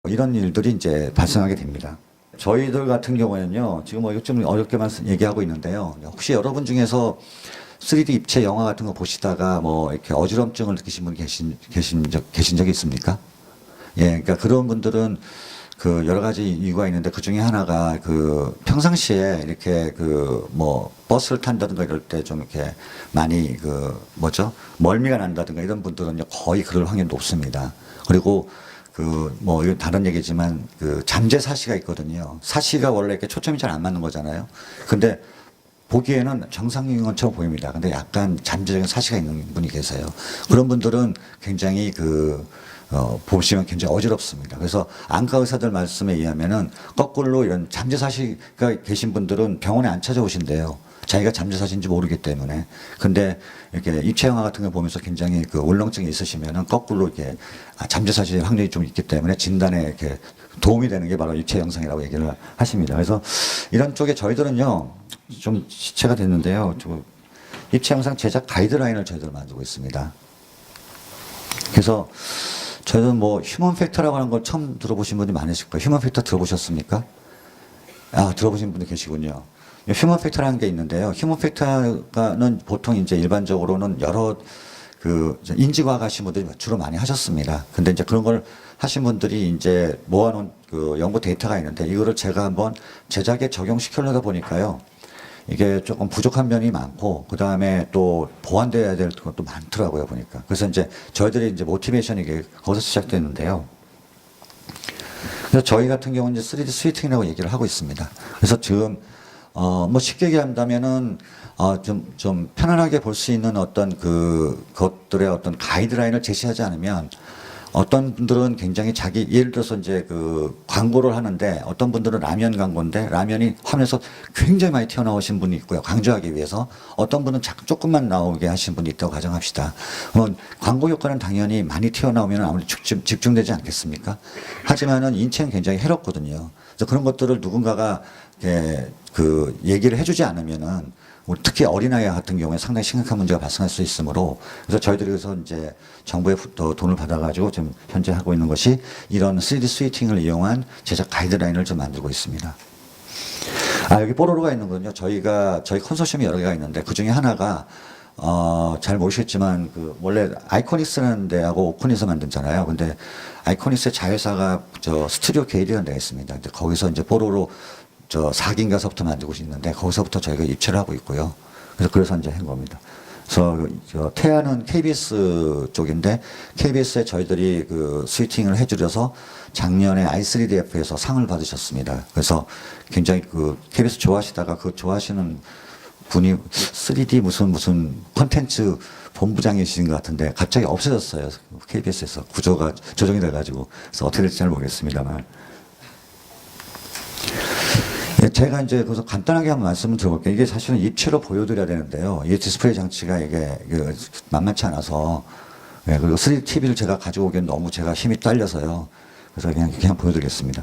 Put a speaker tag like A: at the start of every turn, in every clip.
A: 이런 일들이 이제 발생하게 됩니다. 저희들 같은 경우에는요, 지금 뭐 좀 어렵게만 얘기하고 있는데요. 혹시 여러분 중에서 3D 입체 영화 같은 거 보시다가 뭐 이렇게 어지럼증을 느끼신 분 계신 적이 있습니까? 예, 그러니까 그런 분들은 그 여러 가지 이유가 있는데 그 중에 하나가 그 평상시에 이렇게 그 뭐 버스를 탄다든가 이럴 때 좀 이렇게 많이 그 뭐죠? 멀미가 난다든가 이런 분들은 거의 그럴 확률이 높습니다. 그리고 그 뭐 이건 다른 얘기지만 그 잠재 사시가 있거든요. 사시가 원래 이렇게 초점이 잘 안 맞는 거잖아요. 근데 보기에는 정상인 것처럼 보입니다. 근데 약간 잠재적인 사시가 있는 분이 계세요. 그런 분들은 굉장히 보시면 굉장히 어지럽습니다. 그래서 안과 의사들 말씀에 의하면은 거꾸로 이런 잠재사시가 계신 분들은 병원에 안 찾아오신대요. 자기가 잠재사시인지 모르기 때문에. 근데 이렇게 입체 영화 같은 거 보면서 굉장히 그 울렁증이 있으시면은 거꾸로 이렇게 잠재사시 확률이 좀 있기 때문에 진단에 이렇게 도움이 되는 게 바로 입체 영상이라고 얘기를 하십니다. 그래서 이런 쪽에 저희들은요, 좀 시체가 됐는데요. 입체 영상 제작 가이드라인을 저희들 만들고 있습니다. 그래서 저희는 뭐 휴먼 팩터라고 하는 걸 처음 들어보신 분이 많으실 거예요. 휴먼 팩터 들어보셨습니까? 들어보신 분도 계시군요. 휴먼 팩터라는 게 있는데요. 휴먼 팩터는 보통 이제 일반적으로는 여러 그 인지과학 하신 분들이 주로 많이 하셨습니다. 근데 이제 그런 걸 하신 분들이 이제 모아놓은 그 연구 데이터가 있는데 이거를 제가 한번 제작에 적용시키려다 보니까요. 이게 조금 부족한 면이 많고, 그 다음에 또 보완돼야 될 것도 많더라고요, 보니까. 그래서 이제 저희들이 이제 모티베이션이 이게 거기서 시작됐는데요. 그래서 저희 같은 경우는 이제 3D 스위팅이라고 얘기를 하고 있습니다. 그래서 지금, 뭐 쉽게 얘기한다면은, 좀 편안하게 볼 수 있는 어떤 것들의 어떤 가이드라인을 제시하지 않으면 어떤 분들은 굉장히 예를 들어서 이제 그 광고를 하는데 어떤 분들은 라면 광고인데 라면이 화면에서 굉장히 많이 튀어나오신 분이 있고요. 강조하기 위해서. 어떤 분은 조금만 나오게 하신 분이 있다고 가정합시다. 광고 효과는 당연히 많이 튀어나오면 아무래도 집중되지 않겠습니까? 하지만은 인체는 굉장히 해롭거든요. 그래서 그런 것들을 누군가가 그 얘기를 해주지 않으면은 특히 어린아이 같은 경우에 상당히 심각한 문제가 발생할 수 있으므로 그래서 저희들이 그래서 이제 정부의 돈을 받아가지고 지금 현재 하고 있는 것이 이런 3D 스위팅을 이용한 제작 가이드라인을 좀 만들고 있습니다. 여기 뽀로로가 있는 거는요. 저희 컨소시엄이 여러 개가 있는데 그 중에 하나가 잘 모르시겠지만 원래 아이코닉스라는 데하고 오픈해서 만들잖아요. 근데 아이코닉스의 자회사가 스튜디오 게일이라는 데가 있습니다. 근데 거기서 이제 뽀로로 4기인가서부터 만들고 있는데 거기서부터 저희가 입체를 하고 있고요. 그래서 이제 한 겁니다. 그래서 태아는 KBS 쪽인데 KBS에 저희들이 그 스위팅을 해주려서 작년에 i3DF에서 상을 받으셨습니다. 그래서 굉장히 KBS 좋아하시다가 좋아하시는 분이 3D 무슨 콘텐츠 본부장이신 것 같은데 갑자기 없어졌어요. KBS에서 구조가 조정이 돼가지고. 그래서 어떻게 될지 잘 모르겠습니다만. 제가 이제 그래서 간단하게 한번 말씀을 드려볼게요. 이게 사실은 입체로 보여드려야 되는데요. 이 디스플레이 장치가 이게 만만치 않아서, 그리고 3D TV를 제가 가지고 오기엔 너무 제가 힘이 딸려서요. 그래서 그냥 보여드리겠습니다.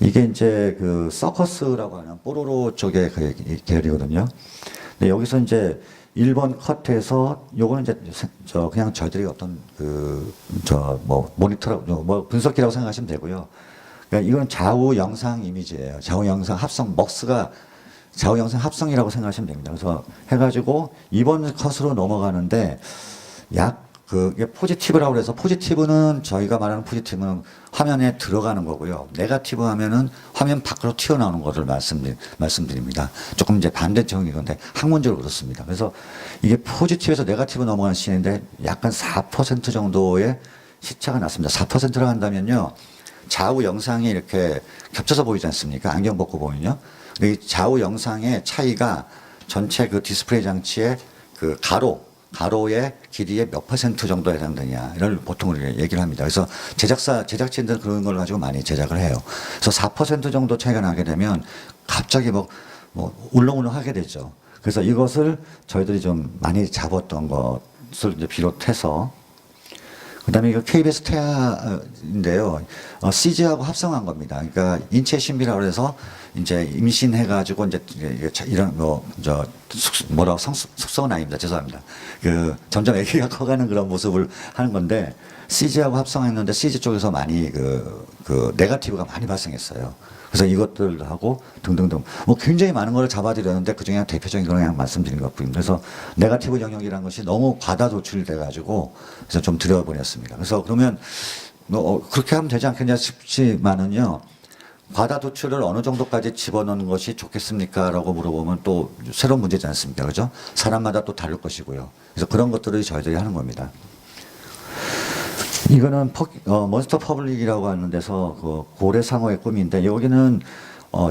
A: 이게 이제 서커스라고 하는 뽀로로 쪽의 계열이거든요. 근데 여기서 이제 1번 컷에서 요거는 이제 그냥 저희들이 어떤 모니터라고, 분석기라고 생각하시면 되고요. 그러니까 이건 좌우 영상 이미지예요. 좌우 영상 합성, 좌우 영상 합성이라고 생각하시면 됩니다. 그래서 해가지고 이번 컷으로 넘어가는데 이게 포지티브라고 해서 포지티브는 저희가 말하는 포지티브는 화면에 들어가는 거고요. 네거티브 하면은 화면 밖으로 튀어나오는 것을 말씀드립니다. 조금 이제 반대적인 건데 학문적으로 그렇습니다. 그래서 이게 포지티브에서 네거티브 넘어가는 씬인데 약간 4% 정도의 시차가 났습니다. 4%라 한다면요. 좌우 영상이 이렇게 겹쳐서 보이지 않습니까? 안경 벗고 보면요. 이 좌우 영상의 차이가 전체 디스플레이 장치의 가로의 길이의 몇 % 정도 해당되냐를 보통 얘기를 합니다. 그래서 제작진들은 그런 걸 가지고 많이 제작을 해요. 그래서 4% 정도 차이가 나게 되면 갑자기 울렁울렁 하게 되죠. 그래서 이것을 저희들이 좀 많이 잡았던 것을 이제 비롯해서 그 다음에 이거 KBS 태아인데요. CG하고 합성한 겁니다. 그러니까 인체 신비라고 해서 이제 임신해가지고 이제 이런 뭐라고 속성은 아닙니다. 죄송합니다. 점점 아기가 커가는 그런 모습을 하는 건데 CG하고 합성했는데 CG 쪽에서 많이 네거티브가 많이 발생했어요. 그래서 이것들하고 등등등 굉장히 많은 걸 잡아드렸는데 그중에 대표적인 걸 그냥 말씀드린 것뿐입니다. 그래서 네거티브 영역이라는 것이 너무 과다 도출돼가지고 그래서 좀 들여보냈습니다. 그래서 그러면 그렇게 하면 되지 않겠냐 싶지만은요. 과다 도출을 어느 정도까지 집어넣는 것이 좋겠습니까? 라고 물어보면 또 새로운 문제지 않습니까? 그죠? 사람마다 또 다를 것이고요. 그래서 그런 것들을 저희들이 하는 겁니다. 이거는 몬스터 퍼블릭이라고 하는 데서 고래상어의 꿈인데 여기는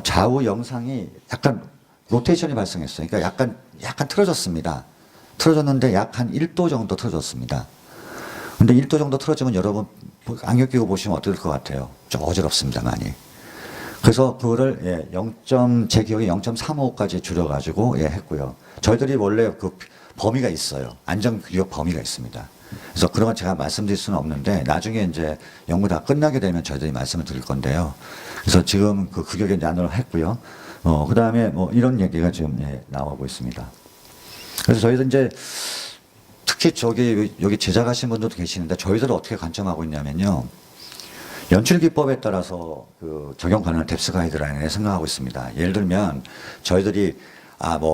A: 좌우 영상이 약간 로테이션이 발생했어요. 그러니까 약간 틀어졌습니다. 틀어졌는데 약 한 1도 정도 틀어졌습니다. 근데 1도 정도 틀어지면 여러분 안경 끼고 보시면 어떨 것 같아요? 좀 어지럽습니다, 많이. 그래서 그거를 제 기억에 0.35까지 줄여가지고 했고요. 저희들이 원래 그 범위가 있어요. 안전구역 범위가 있습니다. 그래서 그런 건 제가 말씀드릴 수는 없는데 나중에 이제 연구 다 끝나게 되면 저희들이 말씀을 드릴 건데요. 그래서 지금 그 규격에 안으로 했고요. 그 다음에 이런 얘기가 지금 나오고 있습니다. 그래서 저희들 이제 특히 여기 제작하신 분들도 계시는데 저희들은 어떻게 관점하고 있냐면요. 연출 기법에 따라서 적용 가능한 뎁스 가이드라인을 생각하고 있습니다. 예를 들면 저희들이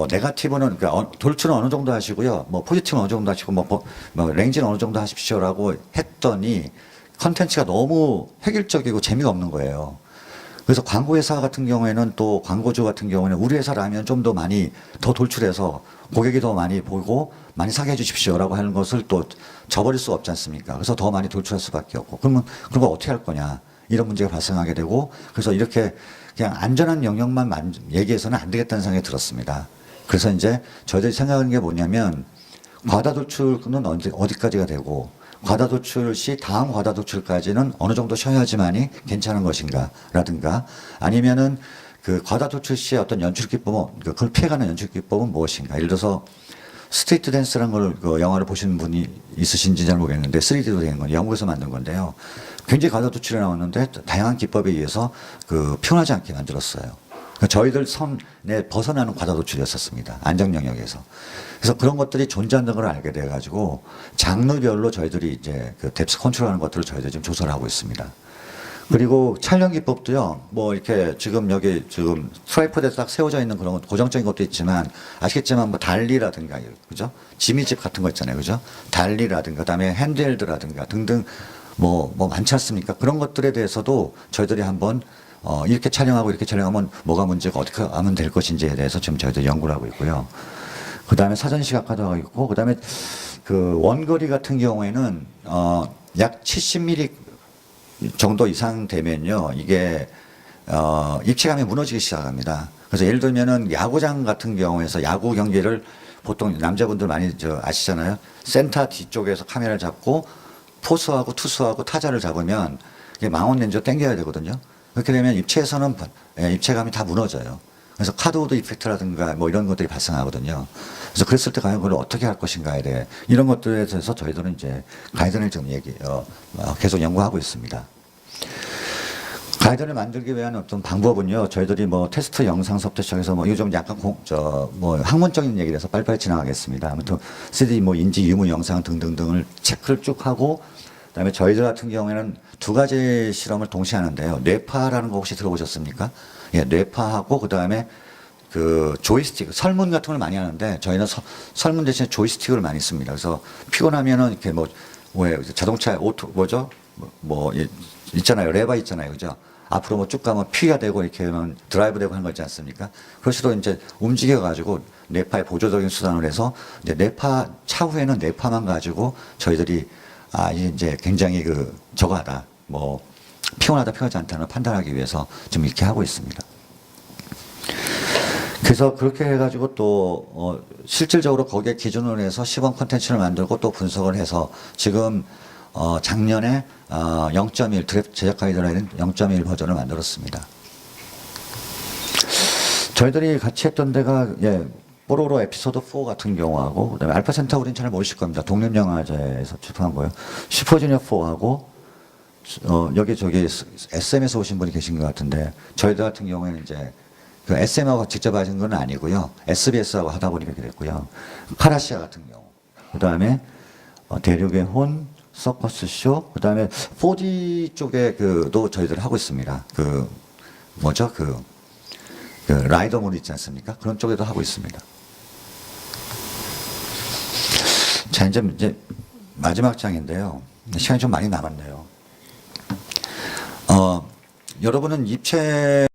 A: 네거티브는 그러니까 돌출은 어느 정도 하시고요. 포지티브는 어느 정도 하시고 랭지는 어느 정도 하십시오라고 했더니 컨텐츠가 너무 획일적이고 재미가 없는 거예요. 그래서 광고 회사 같은 경우에는 또 광고주 같은 경우에는 우리 회사라면 좀 더 많이 더 돌출해서 고객이 더 많이 보고 많이 사게 해 주십시오라고 하는 것을 또 저버릴 수 없지 않습니까? 그래서 더 많이 돌출할 수밖에 없고 그러면 그런 거 어떻게 할 거냐 이런 문제가 발생하게 되고 그래서 이렇게 그냥 안전한 영역만 얘기해서는 안 되겠다는 생각이 들었습니다. 그래서 이제 저희들이 생각하는 게 뭐냐면 과다 돌출은 어디까지가 되고 과다 도출 시 다음 과다 도출까지는 어느 정도 쉬어야지만이 괜찮은 것인가 라든가 아니면은 과다 도출 시에 어떤 연출 기법은 그걸 피해가는 연출 기법은 무엇인가. 예를 들어서 스트리트 댄스라는 걸 영화를 보시는 분이 있으신지 잘 모르겠는데 3D로 된 건 영국에서 만든 건데요. 굉장히 과다 도출이 나왔는데 다양한 기법에 의해서 피곤하지 않게 만들었어요. 저희들 선에 벗어나는 과다 도출이었었습니다. 안정 영역에서. 그래서 그런 것들이 존재한다는 걸 알게 돼가지고 장르별로 저희들이 이제 뎁스 컨트롤하는 것들을 저희들이 지금 조사를 하고 있습니다. 그리고 촬영 기법도요, 이렇게 여기 트라이포드에 딱 세워져 있는 그런 고정적인 것도 있지만, 아시겠지만 달리라든가, 그죠? 지미집 같은 거 있잖아요, 그죠? 달리라든가, 그 다음에 핸드헬드라든가 등등 많지 않습니까? 그런 것들에 대해서도 저희들이 한번 이렇게 촬영하고 이렇게 촬영하면 뭐가 문제가 어떻게 하면 될 것인지에 대해서 지금 저희들 연구를 하고 있고요. 그 다음에 사전 시각화도 하고 있고, 그 다음에 원거리 같은 경우에는 약 70mm 정도 이상 되면요, 이게 입체감이 무너지기 시작합니다. 그래서 예를 들면은 야구장 같은 경우에서 야구 경기를 보통 남자분들 많이 아시잖아요. 센터 뒤쪽에서 카메라를 잡고 포수하고 투수하고 타자를 잡으면 이게 망원 렌즈로 당겨야 되거든요. 그렇게 되면 입체에서는 입체감이 다 무너져요. 그래서 카드우드 이펙트라든가 이런 것들이 발생하거든요. 그래서 그랬을 때 과연 그걸 어떻게 할 것인가에 대해 이런 것들에 대해서 저희들은 이제 가이드를 좀 계속 연구하고 있습니다. 가이드를 만들기 위한 어떤 방법은요, 저희들이 테스트 영상서부터 시작해서 이거 좀 약간 학문적인 얘기를 해서 빨리빨리 지나가겠습니다. 아무튼 3D 인지 유무 영상 등등등을 체크를 쭉 하고, 그다음에 저희들 같은 경우에는 두 가지 실험을 동시에 하는데요. 뇌파라는 거 혹시 들어보셨습니까? 예, 뇌파하고 그다음에 조이스틱, 설문 같은 걸 많이 하는데 저희는 설문 대신에 조이스틱을 많이 씁니다. 그래서 피곤하면은 이렇게 자동차 있잖아요. 레버 있잖아요. 그죠? 앞으로 쭉 가면 피가 되고 이렇게 하면 드라이브 되고 하는 거 있지 않습니까? 그런 식으로 이제 움직여가지고 뇌파의 보조적인 수단을 해서 이제 뇌파, 차후에는 뇌파만 가지고 저희들이 이제 굉장히 저거하다, 피곤하다, 피곤하지 않다는 판단하기 위해서 좀 이렇게 하고 있습니다. 그래서 그렇게 해가지고 또, 실질적으로 거기에 기준으로 해서 시범 콘텐츠를 만들고 또 분석을 해서 지금, 작년에, 0.1, 드랩 제작 가이드라인은 0.1 버전을 만들었습니다. 저희들이 같이 했던 데가, 뽀로로 에피소드 4 같은 경우하고, 그 다음에 알파 센타우리는 잘 모르실 겁니다. 독립영화제에서 출판한 거예요. 슈퍼주니어 4하고, 여기 저기 SM에서 오신 분이 계신 것 같은데 저희들 같은 경우에는 이제 그 SM하고 직접 하신 건 아니고요. SBS하고 하다 보니까 그랬고요. 카라시아 같은 경우. 그 다음에 대륙의 혼, 서커스 쇼, 그 다음에 4D 쪽에 그도 저희들 하고 있습니다. 그 뭐죠? 그 라이더물 있지 않습니까? 그런 쪽에도 하고 있습니다. 자, 이제 마지막 장인데요. 시간이 좀 많이 남았네요. 여러분은 입체